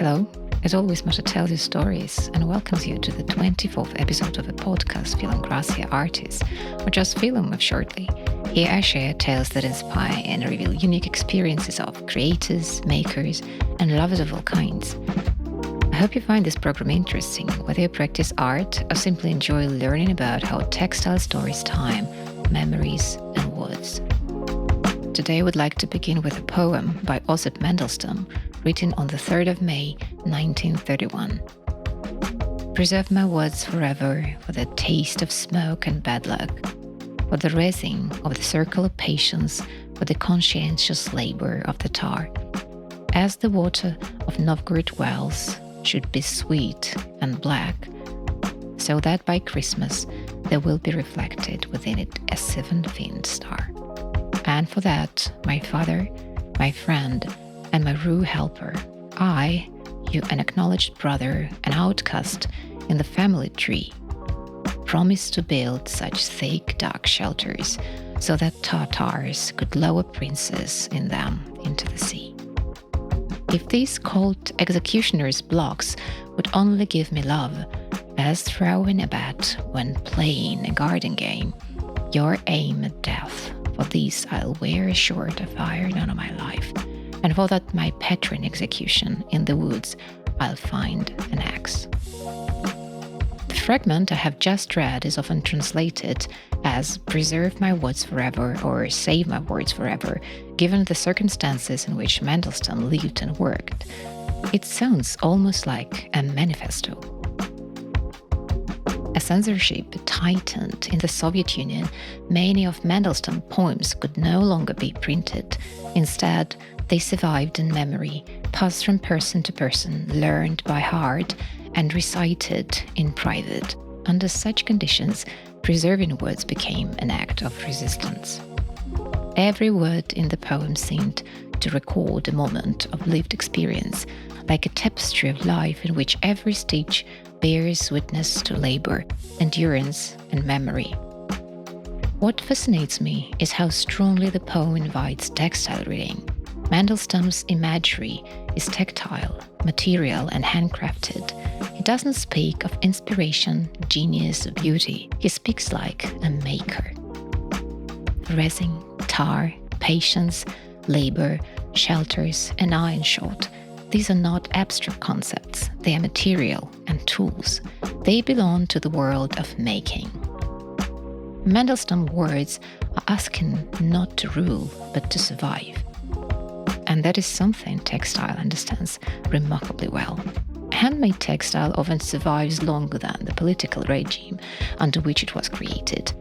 Hello, as always, Masha tells you stories and welcomes you to the 24th episode of the podcast Film Gracia Artists, or just Film of shortly. Here I share tales that inspire and reveal unique experiences of creators, makers, and lovers of all kinds. I hope you find this program interesting, whether you practice art or simply enjoy learning about how textile stories time, memories, and words. Today I would like to begin with a poem by Osip Mandelstam, written on the 3rd of May, 1931. Preserve my words forever for the taste of smoke and bad luck, for the resin of the circle of patience, for the conscientious labor of the tar. As the water of Novgorod wells should be sweet and black, so that by Christmas there will be reflected within it a seven-finned star. And for that, my father, my friend, and my rue helper, I, you an acknowledged brother, an outcast in the family tree, promise to build such thick dark shelters so that Tartars could lower princes in them into the sea. If these cold executioner's blocks would only give me love, as throwing a bat when playing a garden game, your aim at death, for these I'll wear a shirt of iron on my life, and for that my patron execution in the woods I'll find an axe. The fragment I have just read is often translated as preserve my words forever or save my words forever, given the circumstances in which Mandelstam lived and worked. It sounds almost like a manifesto. As censorship tightened in the Soviet Union, many of Mandelstam's poems could no longer be printed. Instead, they survived in memory, passed from person to person, learned by heart, and recited in private. Under such conditions, preserving words became an act of resistance. Every word in the poem seemed to record a moment of lived experience, like a tapestry of life in which every stitch bears witness to labor, endurance, and memory. What fascinates me is how strongly the poem invites textile reading. Mandelstam's imagery is tactile, material, and handcrafted. He doesn't speak of inspiration, genius, or beauty. He speaks like a maker. Resin, tar, patience, labor, shelters, and iron shot. These are not abstract concepts. They are material and tools. They belong to the world of making. Mandelstam's words are asking not to rule, but to survive. And that is something textile understands remarkably well. Handmade textile often survives longer than the political regime under which it was created.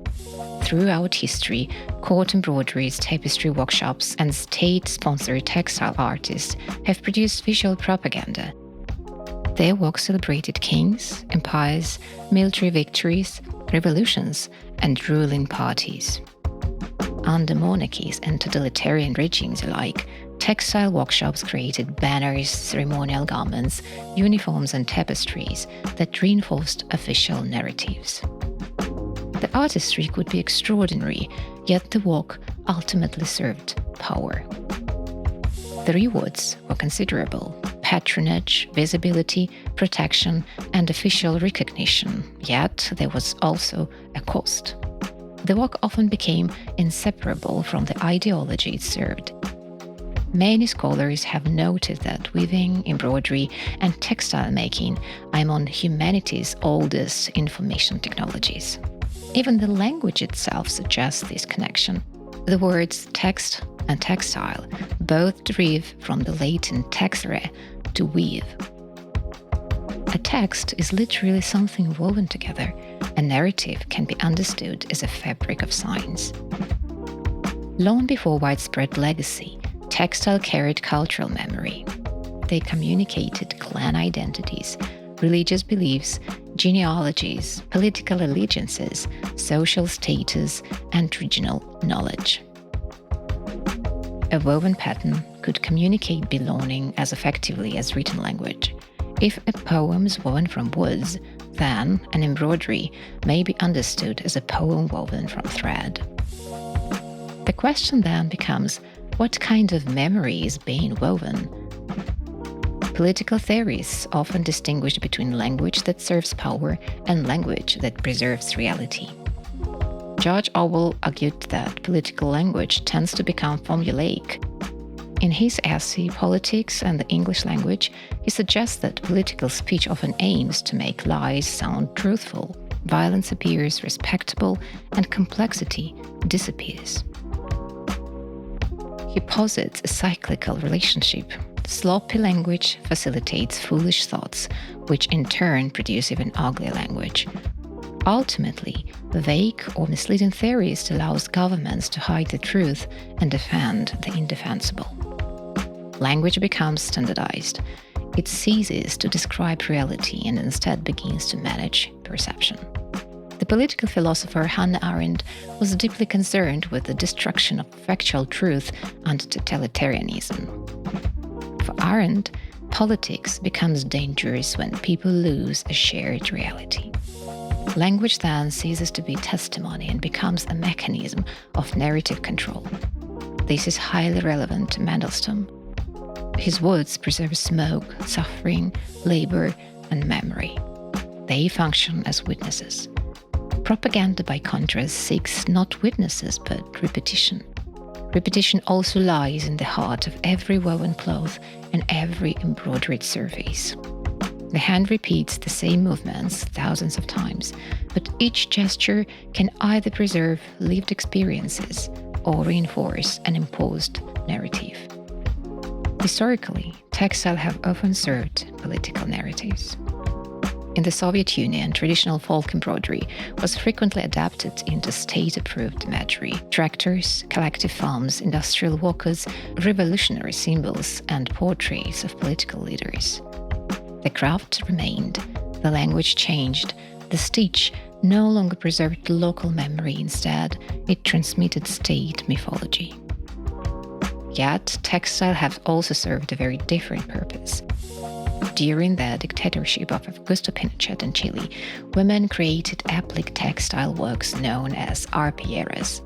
Throughout history, court embroideries, tapestry workshops, and state-sponsored textile artists have produced visual propaganda. Their work celebrated kings, empires, military victories, revolutions, and ruling parties. Under monarchies and totalitarian regimes alike, textile workshops created banners, ceremonial garments, uniforms, and tapestries that reinforced official narratives. The artistry could be extraordinary, yet the work ultimately served power. The rewards were considerable: patronage, visibility, protection, and official recognition, yet there was also a cost. The work often became inseparable from the ideology it served. Many scholars have noted that weaving, embroidery, and textile making are among humanity's oldest information technologies. Even the language itself suggests this connection. The words text and textile both derive from the Latin texere, to weave. A text is literally something woven together. A narrative can be understood as a fabric of signs. Long before widespread legacy, textile carried cultural memory. They communicated clan identities, religious beliefs, genealogies, political allegiances, social status, and regional knowledge. A woven pattern could communicate belonging as effectively as written language. If a poem is woven from woods, then an embroidery may be understood as a poem woven from thread. The question then becomes, what kind of memory is being woven? Political theorists often distinguish between language that serves power and language that preserves reality. George Orwell argued that political language tends to become formulaic. In his essay Politics and the English Language, he suggests that political speech often aims to make lies sound truthful, violence appears respectable, and complexity disappears. He posits a cyclical relationship. Sloppy language facilitates foolish thoughts, which in turn produce even uglier language. Ultimately, vague or misleading theories allows governments to hide the truth and defend the indefensible. Language becomes standardized. It ceases to describe reality and instead begins to manage perception. The political philosopher Hannah Arendt was deeply concerned with the destruction of factual truth and totalitarianism. For Arendt, politics becomes dangerous when people lose a shared reality. Language then ceases to be testimony and becomes a mechanism of narrative control. This is highly relevant to Mandelstam. His words preserve smoke, suffering, labor, and memory. They function as witnesses. Propaganda, by contrast, seeks not witnesses but repetition. Repetition also lies in the heart of every woven cloth and every embroidered surface. The hand repeats the same movements thousands of times, but each gesture can either preserve lived experiences or reinforce an imposed narrative. Historically, textiles have often served political narratives. In the Soviet Union, traditional folk embroidery was frequently adapted into state-approved imagery: tractors, collective farms, industrial workers, revolutionary symbols, and portraits of political leaders. The craft remained, the language changed, the stitch no longer preserved local memory, instead, it transmitted state mythology. Yet, textiles have also served a very different purpose. During the dictatorship of Augusto Pinochet in Chile, women created epic textile works known as arpilleras.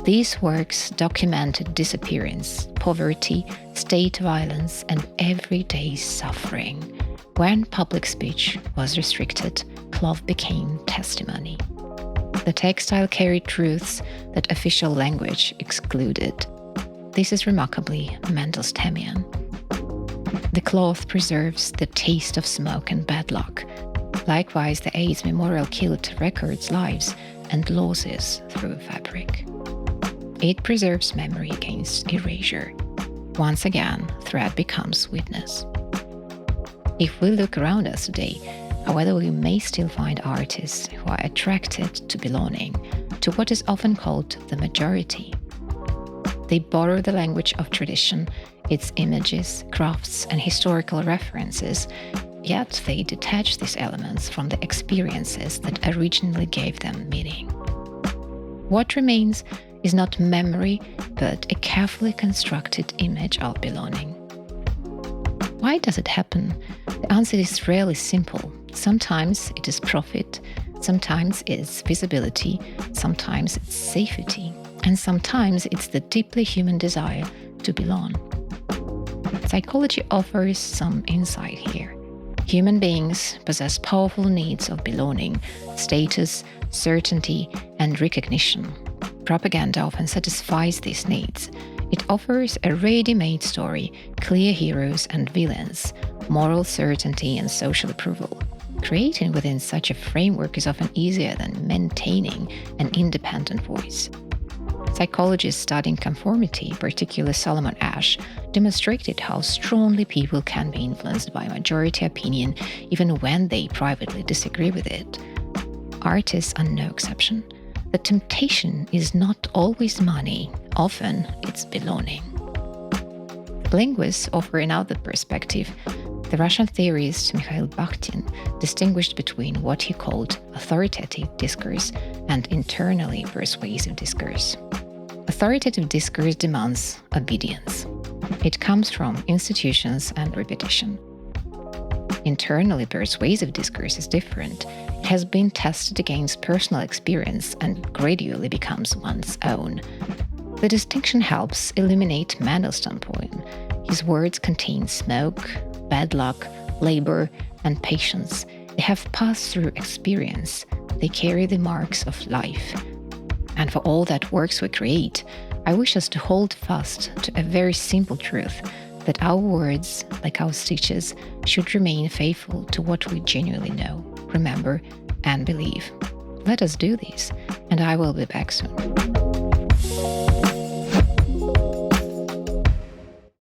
These works documented disappearance, poverty, state violence, and everyday suffering. When public speech was restricted, cloth became testimony. The textile carried truths that official language excluded. This is remarkably Mandelstamian. The cloth preserves the taste of smoke and bad luck. Likewise, the AIDS Memorial Quilt records lives and losses through fabric. It preserves memory against erasure. Once again, thread becomes witness. If we look around us today, however, we may still find artists who are attracted to belonging to what is often called the majority. They borrow the language of tradition, its images, crafts, and historical references, yet they detach these elements from the experiences that originally gave them meaning. What remains is not memory, but a carefully constructed image of belonging. Why does it happen? The answer is rarely simple. Sometimes it is profit, sometimes it's visibility, sometimes it's safety, and sometimes it's the deeply human desire to belong. Psychology offers some insight here. Human beings possess powerful needs of belonging, status, certainty, and recognition. Propaganda often satisfies these needs. It offers a ready-made story, clear heroes and villains, moral certainty and social approval. Creating within such a framework is often easier than maintaining an independent voice. Psychologists studying conformity, particularly Solomon Asch, demonstrated how strongly people can be influenced by majority opinion even when they privately disagree with it. Artists are no exception. The temptation is not always money, often it's belonging. Linguists offer another perspective. The Russian theorist Mikhail Bakhtin distinguished between what he called authoritative discourse and internally persuasive discourse. Authoritative discourse demands obedience. It comes from institutions and repetition. Internally persuasive discourse is different. It has been tested against personal experience and gradually becomes one's own. The distinction helps illuminate Mandelstam's point. His words contain smoke, bad luck, labor, and patience. They have passed through experience. They carry the marks of life. And for all that works we create, I wish us to hold fast to a very simple truth, that our words, like our stitches, should remain faithful to what we genuinely know, remember, and believe. Let us do this, and I will be back soon.